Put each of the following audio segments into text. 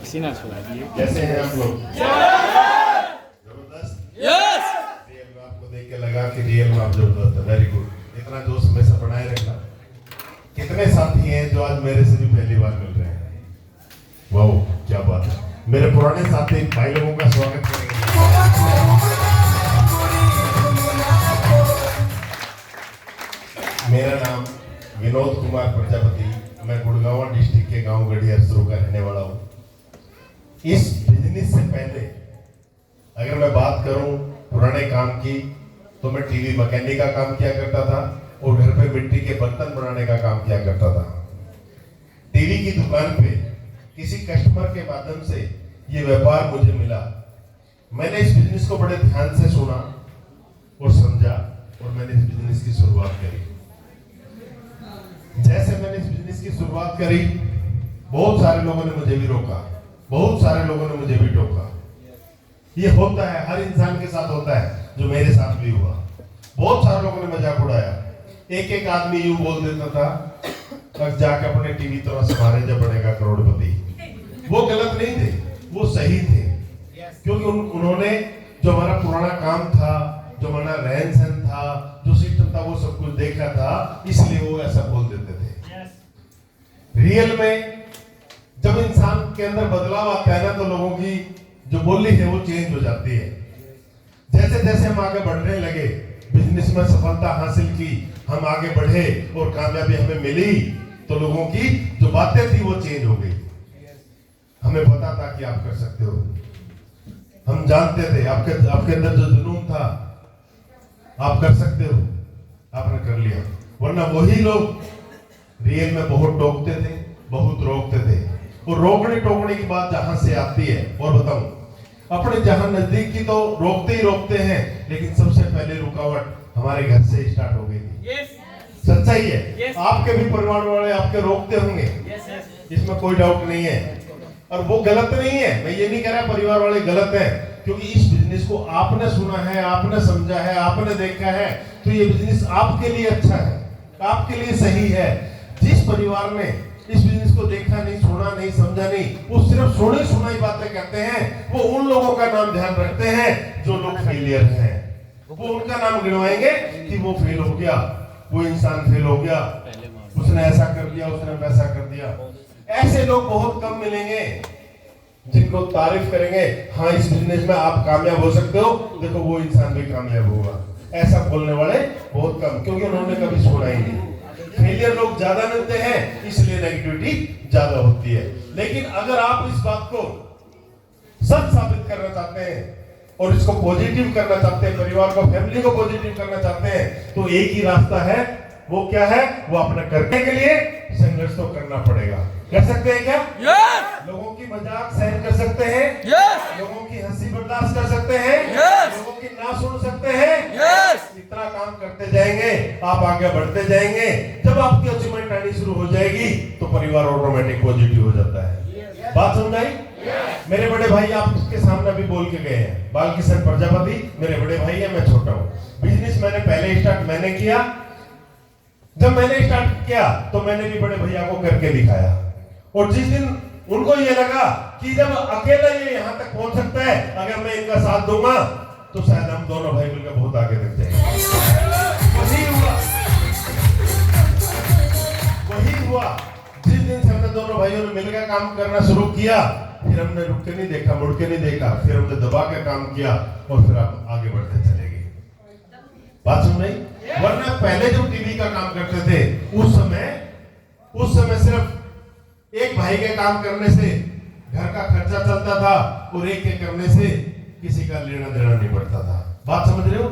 पसीना छुड़ा दिए। कैसे हैं आप लोग? जबरदस्त। यस। रियल में आपको देख के लगा कि रियल में आप जबरदस्त है। Very good. इतना जोश हमेशा बनाए रखना। कितने साथी हैं जो आज मेरे से भी पहली बार मिल रहे हैं? वाह, क्या बात है। मेरे पुराने साथी भाई लोगों का स्वागत करेंगे। मेरा नाम विनोद कुमार प्रजापति, मैं गुड़गांव डिस्ट्रिक्ट के गांव गढ़ियासरू का रहने वाला हूँ। इस बिजनेस से पहले अगर मैं बात करूं पुराने काम की, तो मैं टीवी मैकेनिक का काम किया करता था और घर पे मिट्टी के बर्तन बनाने का काम किया करता था। टीवी की दुकान पे किसी कस्टमर के माध्यम से ये व्यापार मुझे मिला। मैंने इस बिजनेस को बड़े ध्यान से सुना और समझा और मैंने इस बिजनेस की शुरुआत करी। जैसे मैंने इस बिजनेस की शुरुआत करी, बहुत सारे लोगों ने मुझे भी रोका, बहुत सारे लोगों ने मुझे भी टोका। ये होता है, हर इंसान के साथ होता है, जो मेरे साथ भी हुआ। बहुत सारे लोगों ने मजाक उड़ाया। एक एक आदमी यूं बोल देता था, बस जाके अपने टीवी तरह से मारे जब बनेगा करोड़पति। वो गलत नहीं थे, वो सही थे, क्योंकि उन्होंने जो हमारा पुराना काम था, जो हमारा रहन सहन था, जो सिस्टम था, वो सब कुछ देखा था, इसलिए वो ऐसा बोल देते थे। रियल में जब इंसान के अंदर बदलाव आता है ना, तो लोगों की जो बोली है वो चेंज हो जाती है। जैसे जैसे हम आगे बढ़ने लगे, बिजनेस में सफलता हासिल की, हम आगे बढ़े और कामयाबी हमें मिली, तो लोगों की जो बातें थी वो चेंज हो गई। हमें पता था कि आप कर सकते हो, हम जानते थे आपके अंदर जो जुनून था, आप कर सकते हो, आपने कर लिया। वरना वही लोग रियल में बहुत टोकते थे, बहुत रोकते थे। और रोकने टोकने की बात जहां से आती है, और बताऊं, अपने जहां नजदीक की तो रोकते ही रोकते हैं, लेकिन सबसे पहले रुकावट हमारे घर से स्टार्ट हो गई थी। सच्चाई है। आपके भी परिवार वाले आपके रोकते होंगे, इसमें कोई डाउट नहीं है। और वो गलत नहीं है, मैं ये नहीं कह रहा परिवार वाले गलत हैं, क्योंकि इस बिजनेस को आपने सुना है, आपने समझा है, आपने देखा है, तो ये बिजनेस आपके लिए अच्छा है, आपके लिए सही है। जिस परिवार ने इस बिजनेस को देखा नहीं, सुना नहीं, समझा नहीं, वो सिर्फ सुनी सुनाई बातें कहते हैं, वो उन लोगों का नाम ध्यान रखते हैं जो लोग फेलियर हैं। वो उनका नाम गिनवाएंगे कि वो फेल हो गया, वो इंसान फेल हो गया, उसने ऐसा कर दिया, उसने वैसा कर दिया। ऐसे लोग बहुत कम मिलेंगे जिनको तारीफ करेंगे, हाँ इस बिजनेस में आप कामयाब हो सकते हो, देखो वो इंसान भी कामयाब होगा। ऐसा बोलने वाले बहुत कम, क्योंकि उन्होंने कभी सुना ही नहीं। फेलियर लोग ज्यादा मिलते हैं, इसलिए नेगेटिविटी ज्यादा होती है। लेकिन अगर आप इस बात को सच साबित करना चाहते हैं और इसको पॉजिटिव करना चाहते हैं, परिवार को, फैमिली को पॉजिटिव करना चाहते हैं, तो एक ही रास्ता है। वो क्या है? वो अपने करने के लिए संघर्ष तो करना पड़ेगा। कर सकते हैं क्या? यस। लोगों की मजाक सहन कर सकते हैं? यस। लोगों की हंसी बर्दाश्त कर सकते हैं? यस। लोगों की ना सुन सकते हैं? यस। इतना काम करते जाएंगे, आप आगे बढ़ते जाएंगे। जब आपकी अचीवमेंट आनी शुरू हो जाएगी, तो परिवार ऑटोमेटिक पॉजिटिव हो जाता है। बात समझाई? मेरे बड़े भाई आपके सामने भी बोल के गए हैं, बालकिशन प्रजापति मेरे बड़े भाई है, मैं छोटा हूँ। बिजनेस मैंने पहले स्टार्ट मैंने किया। जब मैंने स्टार्ट किया तो मैंने भी बड़े भैया को करके दिखाया, और जिस दिन उनको ये लगा कि जब अकेला ये यहाँ तक पहुंच सकता है, अगर मैं इनका साथ दूंगा, तो शायद हम दोनों भाई मिलकर बहुत आगे तक जाएंगे। वही हुआ जिस दिन से हमने दोनों भाइयों ने मिलकर काम करना शुरू किया, फिर हमने रुक के नहीं देखा, मुड़ के नहीं देखा, फिर हमने दबा के काम किया, और फिर आप आगे बढ़ते चले गए। बात सुन रही? वरना पहले जो टीवी का काम करते थे, उस समय सिर्फ एक भाई के काम करने से घर का खर्चा चलता था, और एक के करने से किसी का लेना देना नहीं पड़ता था। बात समझ रहे हो?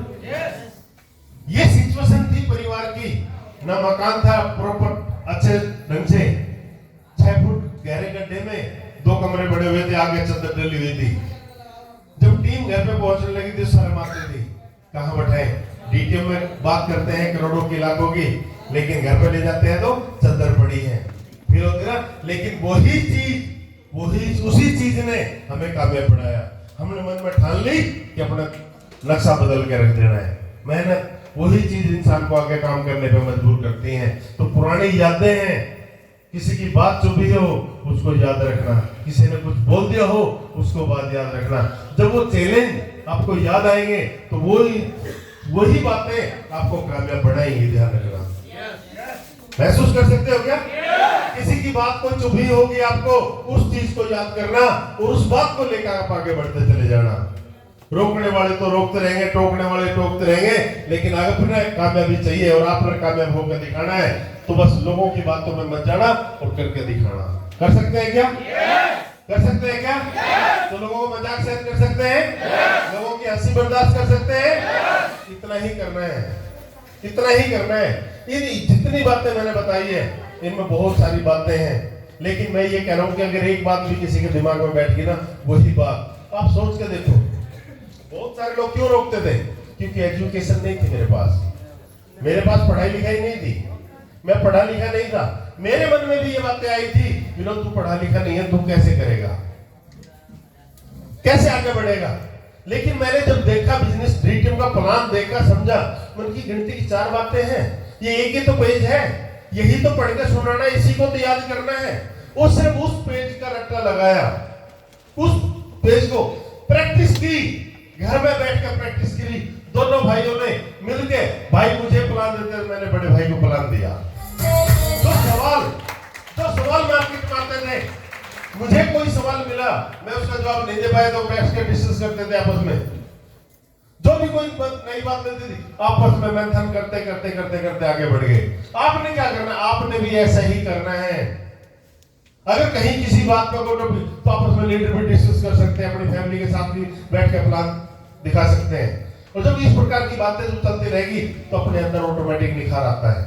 ये सिचुएशन थी परिवार की। ना मकान था प्रॉपर अच्छे ढंग से, 6 फुट गहरे गड्ढे में 2 कमरे बड़े हुए थे, आगे चद्दर डली हुई थी। जब टीम घर पे पहुंचने लगी थी, शर्म आती थी, कहां बैठाए? डीटीएम में बात करते हैं करोड़ों की, लाखों की, लेकिन घर पे ले जाते हैं तो चद्दर पड़ी है, फिर होती ना। लेकिन उसी चीज ने हमें कामयाब बनाया। हमने मन में ठान ली कि अपना नक्शा बदल के रख देना है। मेहनत वही चीज इंसान को आगे काम करने पे मजबूर करती हैं। तो पुरानी यादें हैं किसी की बात चुभी हो उसको याद रखना, किसी ने कुछ बोल दिया हो उसको बात याद रखना। जब वो चैलेंज आपको याद आएंगे तो वही बातें आपको कामयाब बनाएंगी। ध्यान रखना। महसूस कर सकते हो क्या? किसी की बात कोई चुभी होगी, आपको उस चीज को याद करना और उस बात को लेकर आप आगे बढ़ते चले जाना। रोकने वाले तो रोकते रहेंगे, टोकने वाले टोकते रहेंगे, लेकिन अगर अपने कामयाबी चाहिए और आपने कामयाब होकर दिखाना है तो बस लोगों की बातों में मत जाना और करके दिखाना। कर सकते हैं क्या? कर सकते हैं क्या? तो लोगों को मजाक सहन कर सकते हैं, लोगों की हंसी बर्दाश्त कर सकते हैं। इतना ही करना है, इतना ही करना है। ये जितनी बातें मैंने बताई है इनमें बहुत सारी बातें हैं, लेकिन मैं ये कह रहा हूं कि अगर एक बात भी किसी के दिमाग में बैठ गई ना, वही बात आप सोच के देखो। बहुत सारे लोग क्यों रोकते थे? क्योंकि एजुकेशन नहीं थी मेरे पास, मेरे पास पढ़ाई लिखाई नहीं थी, मैं पढ़ा लिखा नहीं था। मेरे मन में भी ये बातें आई थी, विनोद तू पढ़ा लिखा नहीं है, तू कैसे करेगा, कैसे आगे बढ़ेगा। लेकिन मैंने जब देखा बिजनेस ड्रीम का प्लान देखा, समझा, मन की गिनती की 4 बातें हैं, ये एक ही तो पेज है, यही तो पढ़ के सुनाना है, इसी को तो याद करना है। और सिर्फ उस पेज का रट्टा लगाया, उस पेज को प्रैक्टिस की, घर में बैठकर प्रैक्टिस की। दोनों भाइयों ने मिलके, भाई मुझे प्लान देते, मैंने बड़े भाई को प्लान दिया। जो सवाल मार्केट में आते थे, मुझे कोई सवाल मिला, मैं उसका जवाब नहीं दे पाया तो बैठ के डिस्कस करते थे आपस में। जो भी कोई नई बात मिलती थी, आपस में मंथन करते करते करते करते आगे बढ़ गए। आपने क्या करना? आपने भी ऐसा ही करना है। अगर कहीं किसी बात पर कोई तो आपस में लीडर भी डिस्कस कर सकते हैं, अपनी फैमिली के साथ भी बैठ के प्लान दिखा सकते हैं। और जब इस प्रकार की बातें जो चलती रहेगी तो अपने अंदर ऑटोमेटिक निखार आता है।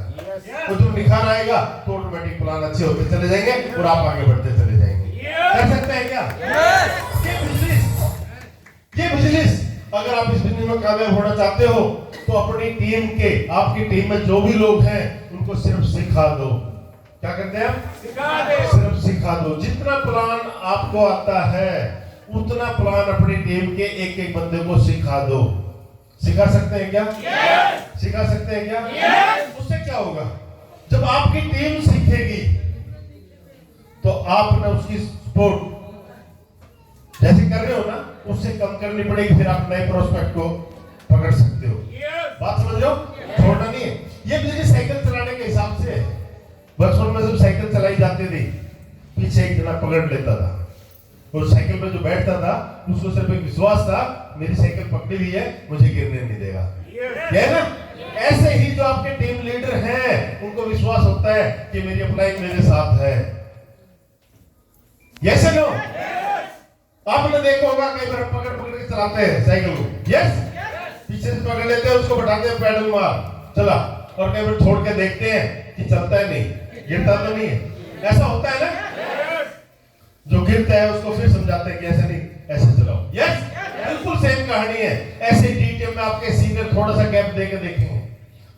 और जब निखार आएगा तो ऑटोमेटिक प्लान अच्छे होते चले जाएंगे और आप आगे बढ़ते चले जाएंगे। कर सकते हैं क्या? ये बिजनेस अगर आप इस बिजनेस में कामयाब होना चाहते हो तो अपनी टीम के, आपकी टीम में जो भी लोग हैं उनको सिर्फ सिखा दो। क्या करते हैं? सिखा दो। सिर्फ सिखा दो। जितना प्लान आपको आता है उतना प्लान अपनी टीम के एक एक बंदे को सिखा दो। सिखा सकते हैं क्या? सिखा सकते हैं क्या? उससे क्या होगा? जब आपकी टीम सीखेगी तो आपने उसकी सपोर्ट जैसे कर रहे हो ना, उससे कम करनी पड़ेगी, फिर आप नए प्रोस्पेक्ट को पकड़ सकते हो। बात समझ रहे हो? छोड़ना नहीं है। ये बिजनेस साइकिल चलाने के हिसाब से है। बचपन में जब साइकिल चलाई जाती थी, पीछे एक जना पकड़ लेता था और साइकिल पे जो बैठता था उसको सिर्फ एक विश्वास था, मेरी साइकिल पकड़ी हुई है, मुझे गिरने नहीं देगा। है ना? ऐसे ही जो आपके टीम लीडर हैं उनको विश्वास होता है कि मेरी अपलाइन मेरे साथ है। Yes no? आपने देखा होगा कई बार पकड़ पकड़ के चलाते हैं साइकिल को। यस, पीछे से पकड़ लेते हैं, उसको बैठाते हैं, पैडल मार चला, और कई बार छोड़ के देखते हैं कि चलता है नहीं, गिरता तो नहीं है। ऐसा होता है ना? जो गिरता है उसको फिर समझाते हैं कि ऐसे नहीं, ऐसे चलाओ। यस, बिल्कुल सेम कहानी है। ऐसे डीटीएम में आपके सीनियर थोड़ा सा गैप देके देखेंगे,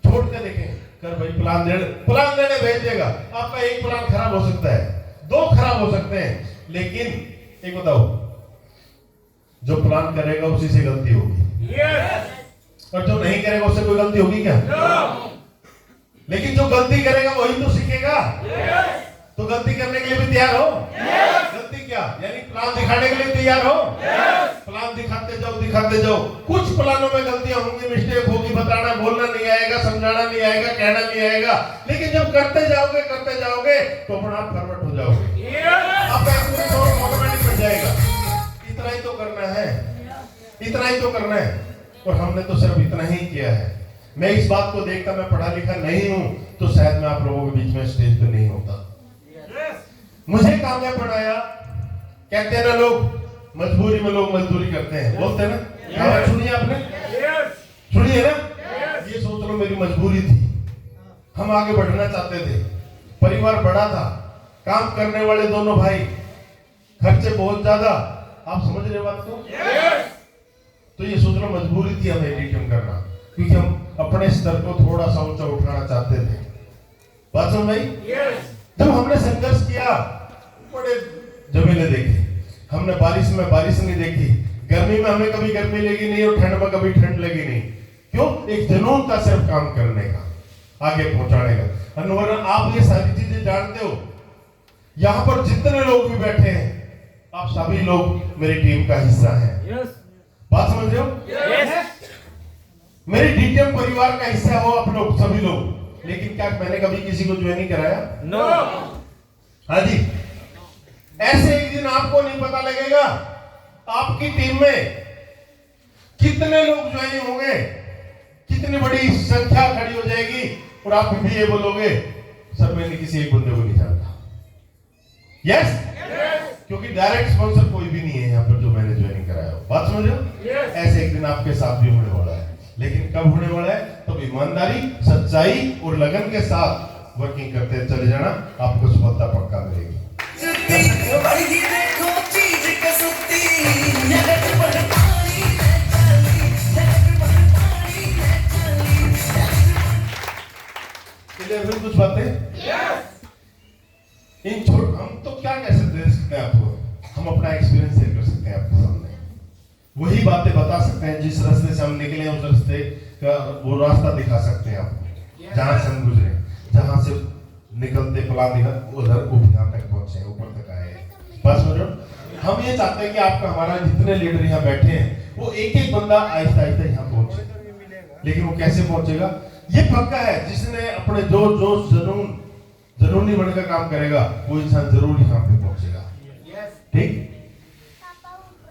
छोड़ के देखेंगे, कर भाई प्लान देने भेज देगा। आपका एक प्लान खराब हो सकता है, 2 खराब हो सकते हैं, लेकिन एक बताओ, जो प्लान करेगा उसी से गलती होगी। और जो नहीं करेगा उससे कोई गलती होगी क्या? लेकिन जो गलती करेगा वही तो सीखेगा। तो गलती करने के लिए भी तैयार हो। गलती क्या? यानी प्लान दिखाने के लिए तैयार हो। प्लान दिखाते जाओ। कुछ प्लानों में गलतियां होंगी, मिस्टेक होगी, बताना बोलना नहीं आएगा, समझाना नहीं आएगा, कहना नहीं आएगा, लेकिन जब करते जाओगे तो अपना आप फॉरवर्ड हो जाओगे, आपका ऑटोमेटिक बन जाएगा। इतना ही तो करना है, इतना ही तो करना है। और हमने तो सिर्फ इतना ही किया है। मैं इस बात को देखता, मैं पढ़ा लिखा नहीं हूं तो शायद मैं आप लोगों के बीच में स्टेज पे नहीं होता। मुझे कामयाब बनाया, कहते हैं ना लोग, मजबूरी में लोग मजदूरी करते हैं, बोलते हैं ना? सुनिए आपने, सुनिए ना? ये सोच लो मेरी मजबूरी थी, हम आगे बढ़ना चाहते थे, परिवार बड़ा था, काम करने वाले दोनों भाई, खर्चे बहुत ज्यादा, आप समझ रहे बात को? तो ये सोच लो मजबूरी थी हमें एडिटिंग करना, क्योंकि हम अपने स्तर को थोड़ा सा ऊंचा उठाना चाहते थे। बात समझ आई? जब हमने संघर्ष किया, बड़े झमेले देखे, हमने बारिश में बारिश नहीं देखी, गर्मी में हमें कभी गर्मी लगी नहीं और ठंड में कभी ठंड लगी नहीं। क्यों? एक जुनून था सिर्फ काम करने का, आगे पहुंचाने का। वरना आप ये सारी चीजें जानते हो, यहाँ पर जितने लोग भी बैठे हैं, आप सभी लोग मेरी टीम का हिस्सा हैं। बात समझ रहे हो? मेरे डीटीएम परिवार का हिस्सा हो आप लोग, सभी लोग। लेकिन क्या मैंने कभी किसी को ज्वाइन नहीं कराया? नो। हाँ जी। ऐसे एक दिन आपको नहीं पता लगेगा आपकी टीम में कितने लोग ज्वाइन होंगे, कितनी बड़ी संख्या खड़ी हो जाएगी, और आप भी ये बोलोगे सर मैंने किसी एक बंदे को नहीं जानता। यस, क्योंकि डायरेक्ट स्पॉन्सर कोई भी नहीं है यहाँ पर जो मैंने ज्वाइन कराया हो। बात समझ रहे हो? ऐसे एक दिन आपके साथ भी होने वाला है। लेकिन कब होने वाला है? तो ईमानदारी, सच्चाई और लगन के साथ वर्किंग करते चले जाना, आपको सफलता पक्का मिलेगी। कुछ बातें इन छोड़ हम तो क्या कह सकते हैं आपको, हम अपना एक्सपीरियंस शेयर कर सकते हैं आपके सामने, वही बातें बता सकते हैं। जिस रास्ते से हम निकले उस रास्ते का वो रास्ता दिखा सकते हैं आपको, जहां से हम गुजरे, जहां से निकलते प्लान निकल उधर यहाँ तक पहुंचे, ऊपर तक आए। बस हम ये चाहते हैं कि आपका हमारा जितने लीडर यहाँ बैठे हैं वो एक एक बंदा आहिस्ता आहिस्ता यहाँ पहुंचे। लेकिन वो कैसे पहुंचेगा? ये पक्का है जिसने अपने जो जुनूनी बनकर काम करेगा वो इंसान जरूर यहाँ पे पहुंचेगा। ठीक,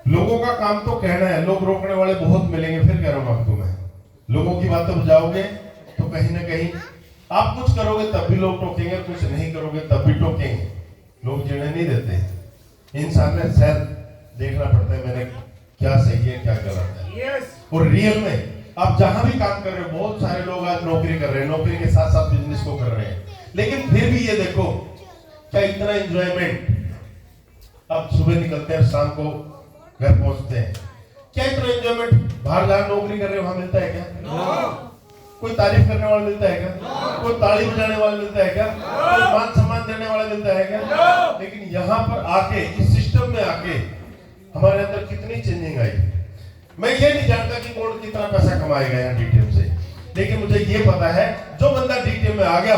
लोगों का काम तो कहना है, लोग रोकने वाले बहुत मिलेंगे। फिर कह रहा हूं आपको मैं, लोगों की बातें बुझाओगे तो कहीं ना कहीं आप कुछ करोगे तब भी लोग टोकेंगे, कुछ नहीं करोगे तब भी टोकेंगे। लोग जीने नहीं देते। इंसान ने सर देखना पड़ता है मैंने क्या सही है क्या गलत है। और रियल में आप जहां भी काम कर रहे हो, बहुत सारे लोग आज नौकरी कर रहे हैं, नौकरी के साथ साथ बिजनेस को कर रहे हैं, लेकिन फिर भी ये देखो क्या इतना एंजॉयमेंट। अब सुबह निकलते हैं शाम को घर पहुंचते हैं, क्या इतना एंजॉयमेंट बाहर जहां नौकरी कर रहे हो वहां मिलता है क्या? कोई तारीफ करने वाला मिलता है क्या? कोई ताली बजाने वाला मिलता है क्या? कोई मान सम्मान देने वाला मिलता है क्या? लेकिन यहाँ पर आके, इस सिस्टम में आके हमारे अंदर कितनी चेंजिंग आई। मैं ये नहीं जानता कि कौन कितना पैसा कमाएगा यहाँ डीटीएम से, लेकिन मुझे ये पता है जो बंदा डीटीएम में आ गया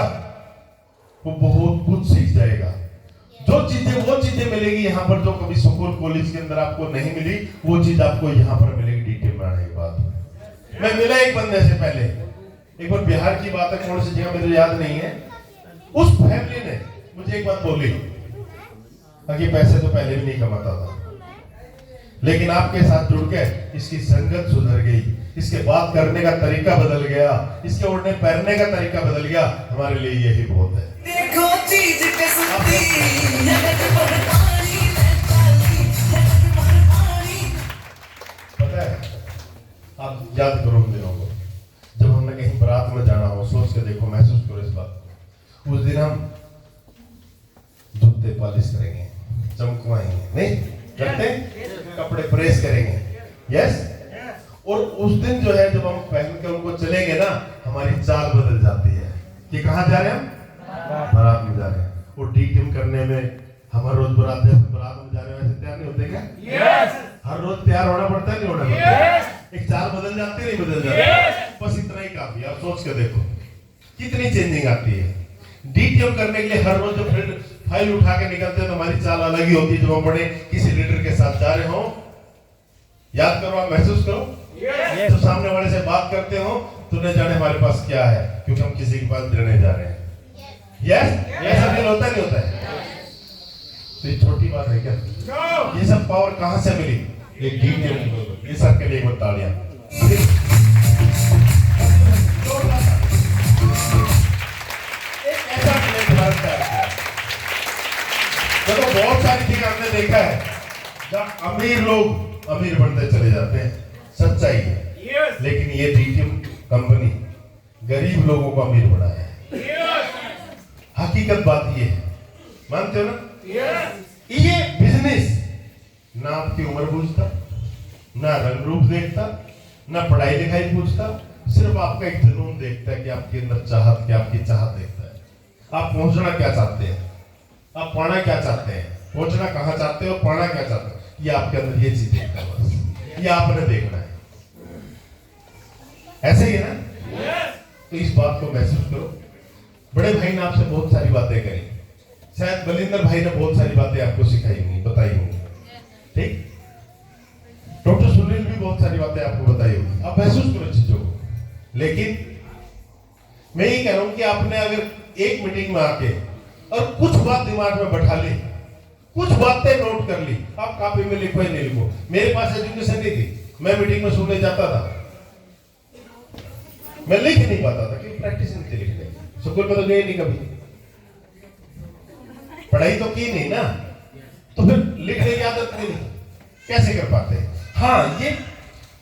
वो बहुत कुछ सीख जाएगा। वो चीजें मिलेगी यहाँ पर जो कभी स्कूल कॉलेज के अंदर आपको नहीं मिली, वो चीज आपको यहाँ पर मिलेगी डीटीएम में आने के बाद। मैं मिला एक बंदे से पहले, एक बार बिहार की बात है, कौन सी जगह मुझे याद नहीं है, उस फैमिली ने मुझे एक बात बोली कि पैसे तो पहले भी नहीं कमाता था, लेकिन आपके साथ जुड़ के इसकी संगत सुधर गई, इसके बात करने का तरीका बदल गया, इसके उड़ने पैरने का तरीका बदल गया। हमारे लिए यही बहुत है। देखो चीज पता है, आप याद करो दिनों को जब हमने कहीं बारात में जाना हो, सोच के देखो, महसूस करो इस बात को। उस दिन हम जूते पॉलिश करेंगे, चमकवाएंगे, नहीं करते, कपड़े प्रेस करेंगे, यस। और उस दिन जो है जब हम पहन के उनको चलेंगे ना, हमारी चाल बदल जाती है कि कहाँ जा रहे हैं हम? बारात में जा रहे हैं। और डीटीएम करने में हम हर रोज बारात में जा रहे हैं, वैसे तैयार नहीं होते क्या? यस। हर रोज तैयार होना पड़ता है, नहीं होना पड़ता? एक चाल बदल जाती है, नहीं बदल जाती? बस इतना ही काफी। आप सोच के देखो कितनी चेंजिंग आती है। डीटीएम करने के लिए हर रोज जब फाइल उठा के निकलते हैं तो हमारी चाल अलग ही होती है। जब हम बड़े किसी लीडर के साथ जा रहे हो, याद करो, आप महसूस करो, तो सामने वाले से बात करते हो तो न जाने हमारे पास क्या है, क्योंकि हम किसी के पास देने जा रहे हैं। यस, ऐसा फील होता नहीं होता है? तो ये छोटी बात है क्या? ये सब पावर कहां से मिली? एक डीटीएम। ये सब के लिए एक बार तालियां। देखो बहुत सारी चीजें हमने देखा है जहाँ अमीर लोग अमीर बनते चले जाते हैं, सच्चाई है। लेकिन ये डीटीएम कंपनी गरीब लोगों को अमीर बनाया है। हकीकत बात ये है, मानते हो ना? ये बिजनेस ना आपकी उम्र पूछता, ना रंग रूप देखता, ना पढ़ाई लिखाई पूछता, सिर्फ आपका एक जुनून देखता है कि आपके अंदर चाहत क्या, आपकी चाहत देखता है। आप पहुंचना क्या चाहते हैं, आप पाना क्या चाहते हैं, पहुंचना कहां चाहते हो, पाना क्या चाहते हो, ये आपके अंदर ये चीज देखता है। बस ये आपने देखना है। ऐसे ही है ना? तो इस बात को महसूस करो। बड़े भाई ने आपसे बहुत सारी बातें करी, शायद बलिंदर भाई ने बहुत सारी बातें आपको सिखाई होंगी, बताई होंगी, ठीक। डॉक्टर सुनील भी बहुत सारी बातें आपको बताई होगी, आप महसूस करो चीजों को। लेकिन मैं ये कह रहा हूं कि आपने अगर एक मीटिंग में आके और कुछ बात दिमाग में बैठा ली, कुछ बातें नोट कर ली, आप कॉपी में लिखो या नहीं लिखो। मेरे पास एजुकेशन नहीं थी, मैं मीटिंग में सुनने जाता था, मैं लिख नहीं पाता था क्योंकि प्रैक्टिस नहीं थी लिखने की। स्कूल में तो गए नहीं कभी, पढ़ाई तो की नहीं ना, तो फिर लिखने की आदत नहीं, कैसे कर पाते। हाँ, ये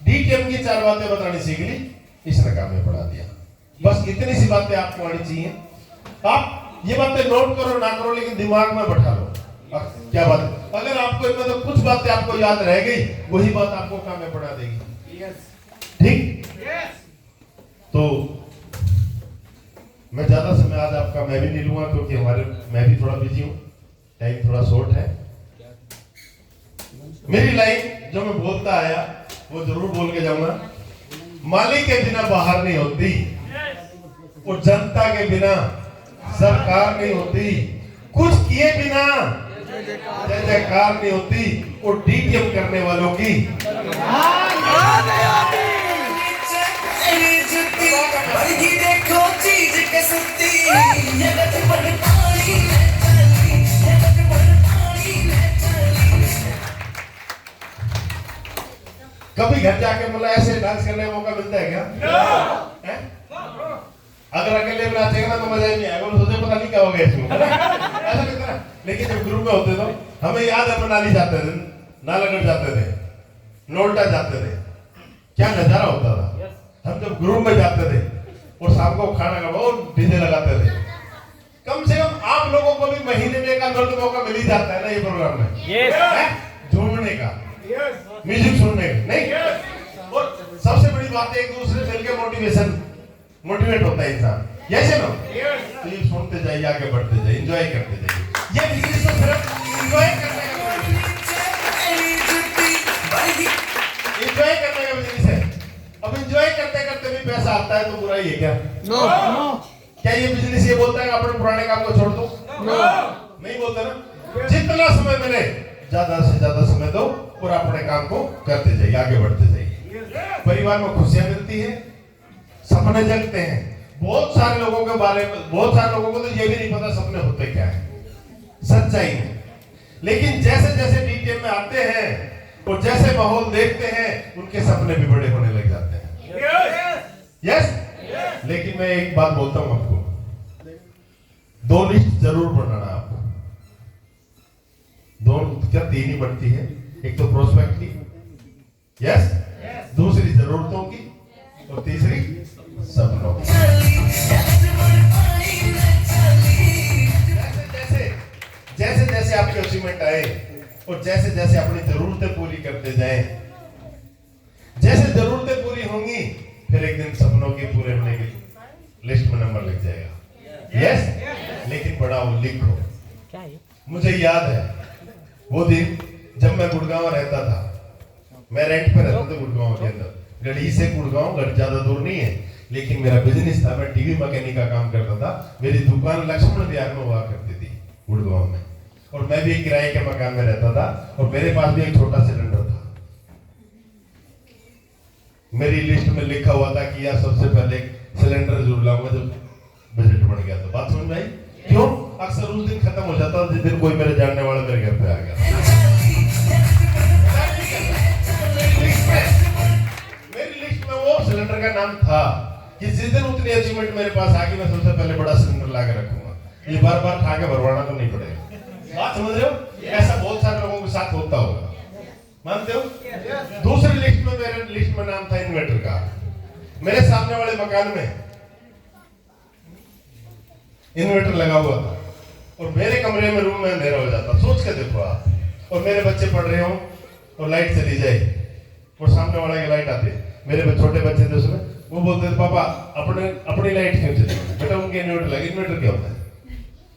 डीटीएम की 4 बातें बतानी सीख ली, इसने काम में पढ़ा दिया। बस इतनी सी बातें आपको आनी चाहिए। आप ये बातें नोट करो ना करो, लेकिन दिमाग में बैठा लो। क्या बात है, अगर आपको इनमें तो कुछ बातें आपको याद रह गई, वही बात आपको काम में पढ़ा देगी, ठीक। तो मैं ज्यादा समय आज आपका मैं भी नहीं लूंगा, क्योंकि मैं भी थोड़ा बिजी हूँ, टाइम थोड़ा शॉर्ट है। मेरी लाइफ जो मैं बोलता आया वो जरूर बोल के जाऊंगा। मालिक के बिना बाहर नहीं होती, और जनता के बिना सरकार नहीं होती, कुछ किए बिना जय जयकार नहीं होती, और डीटीएम करने वालों की देखो चीज कभी घर जाके मतलब ऐसे डांस करने का मौका मिलता है क्या? है? अगर अकेले में नाचेगा ना तो मजा ही नहीं आएगा, सोचे पता नहीं क्या हो गया इसमें, ऐसा लगता है। लेकिन जब ग्रुप में होते तो हमें याद है, मनाली जाते थे, नालागढ़ जाते थे, नोल्टा जाते थे, क्या नजारा होता था। हम जब ग्रुप में जाते थे और शाम को खाना खा और डीजे लगाते थे, कम से कम आप लोगों को भी महीने में एक आध मौका मिल ही जाता है ना ये प्रोग्राम में, झूमने का, म्यूजिक सुनने का, नहीं। और सबसे बड़ी बात है, एक दूसरे से मिलकर मोटिवेट होता है इंसान, यस नो। तो ये सुनते जाइए, आगे बढ़ते जाइए, एंजॉय करते जाइए। ये बिजनेस तो सिर्फ एंजॉय करने का बिजनेस है। अब एंजॉय करते करते भी पैसा आता है तो बुराई है क्या? क्या ये बिजनेस ये बोलता है अपने पुराने काम को छोड़ दो? नहीं बोलता ना। जितना समय मिले ज्यादा से ज्यादा समय दो और अपने काम को करते जाइए, आगे बढ़ते जाइए। परिवार में खुशियां मिलती है, सपने जगते हैं। बहुत सारे लोगों के बारे में, बहुत सारे लोगों को तो ये भी नहीं पता सपने होते क्या है, सच्चाई में। लेकिन जैसे जैसे डीटीएम में आते हैं और जैसे माहौल देखते हैं, उनके सपने भी बड़े होने लग जाते हैं। यस। लेकिन मैं एक बात बोलता हूं आपको, 2 लिस्ट जरूर बनाना आपको। 2 क्या 3 ही बनती है, एक तो प्रोस्पेक्ट की, यस, दूसरी जरूरतों की, और तीसरी सपनों की। जैसे जैसे आपके अचीवमेंट आए और जैसे जैसे अपनी जरूरतें पूरी करते जाएं, जैसे जरूरतें पूरी होंगी, फिर एक दिन सपनों के पूरे होने की लिस्ट में नंबर लग जाएगा। यस। लेकिन बड़ा वो लिखो। मुझे याद है वो दिन जब मैं गुड़गांव रहता था, मैं रेंट पे रहता था गुड़गांव के अंदर, गढ़ी से गुड़गांव ज्यादा दूर नहीं है, लेकिन मेरा बिजनेस था, मैं टीवी मैकेनिक का काम करता था। मेरी दुकान लक्ष्मण विहार में हुआ करती थी गुड़गांव में, और मैं भी एक किराए के मकान में रहता था, और मेरे पास भी एक छोटा सिलेंडर था। मेरी लिस्ट में लिखा हुआ था कि यार सबसे पहले सिलेंडर जरूर लाऊंगा जब बजट बढ़ गया तो। बात समझ में आई? क्यों? अक्सर उस दिन खत्म हो जाता जिस दिन कोई मेरे जानने वाला मेरे घर पे आ गया। मेरी लिस्ट में वो सिलेंडर का नाम था कि जिस दिन उतनी अचीवमेंट मेरे पास आ गई, मैं सबसे पहले बड़ा सिलेंडर ला के रखूंगा, ये बार बार खा के भरवाना तो नहीं पड़ेगा। बात समझ रहे हो? ऐसा बहुत सारे लोगों के साथ होता होगा, मानते हो? दूसरी लिस्ट में, मेरे लिस्ट में नाम था इन्वर्टर का। मेरे सामने वाले मकान में इन्वर्टर लगा हुआ था, और मेरे कमरे में, रूम में अंधेरा हो जाता। सोच के देखो आप, और मेरे बच्चे पढ़ रहे हो और लाइट चली जाए और सामने वाले की लाइट आती, मेरे छोटे बच्चे थे उसमें, वो बोलते थे पापा अपनी लाइट क्यों चली? बेटा उनके इन्वर्टर लगे। इन्वर्टर क्या होता है?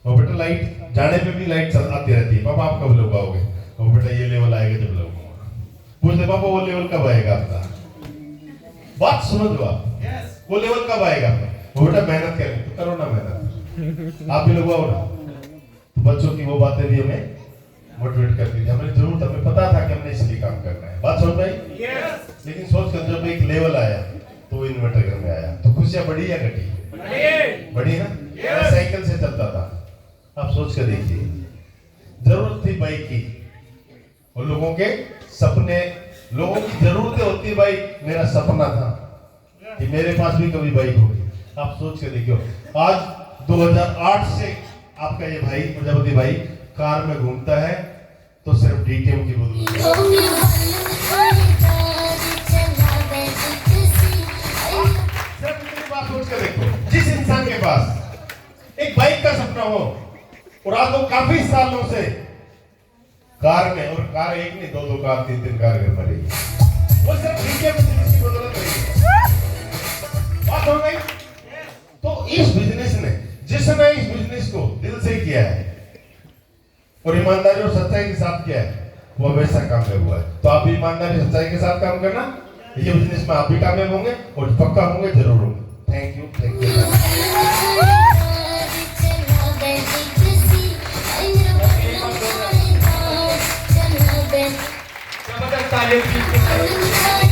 और बेटा लाइट जाने पे भी लाइट आती रहती है। पापा आप कब लगाओगे? और बेटा ये लेवल आएगा जब लगाऊंगा। पूछते पापा वो लेवल कब आएगा आपका? बात समझ लो आप, वो लेवल कब आएगा? वो बेटा मेहनत करेंगे। तो करो ना मेहनत, आप भी लगवाओ ना। तो बच्चों की वो बातें भी हमें मोटिवेट करती थी। हमें जरूरत, हमें पता था कि हमने इसलिए काम करना है। बात समझ में? लेकिन सोच कर जब एक लेवल आया तो वो इन्वर्टर घर में आया तो खुशियां बढ़ी या घटी? बढ़ी ना। मैं साइकिल से चलता था, आप सोच कर देखिए, जरूरत थी बाइक की और लोगों के सपने, लोगों की जरूरतें होती। भाई मेरा सपना था कि मेरे पास भी कभी बाइक होगी। आप सोच के देखियो, आज 2008 से आपका ये भाई प्रजापति भाई कार में घूमता है तो सिर्फ डीटीएम की बदौलत। बात सोच के देखो, जिस इंसान के पास एक बाइक का सपना हो और आज वो काफी सालों से कार में, और कार एक नहीं, दो कार, तीन कार घर में रही, वो सिर्फ डीटीएम की बदौलत रही। बात हो गई। तो इस बिजनेस ने, जिसने इस बिजनेस को दिल से किया है और ईमानदारी और सच्चाई के साथ किया है, वो हमेशा कामयाब हुआ है। तो आप भी ईमानदारी सच्चाई के साथ काम करना, ये बिजनेस में आप भी कामयाब होंगे और पक्का होंगे, जरूर होंगे। Thank you, thank you. तारीफ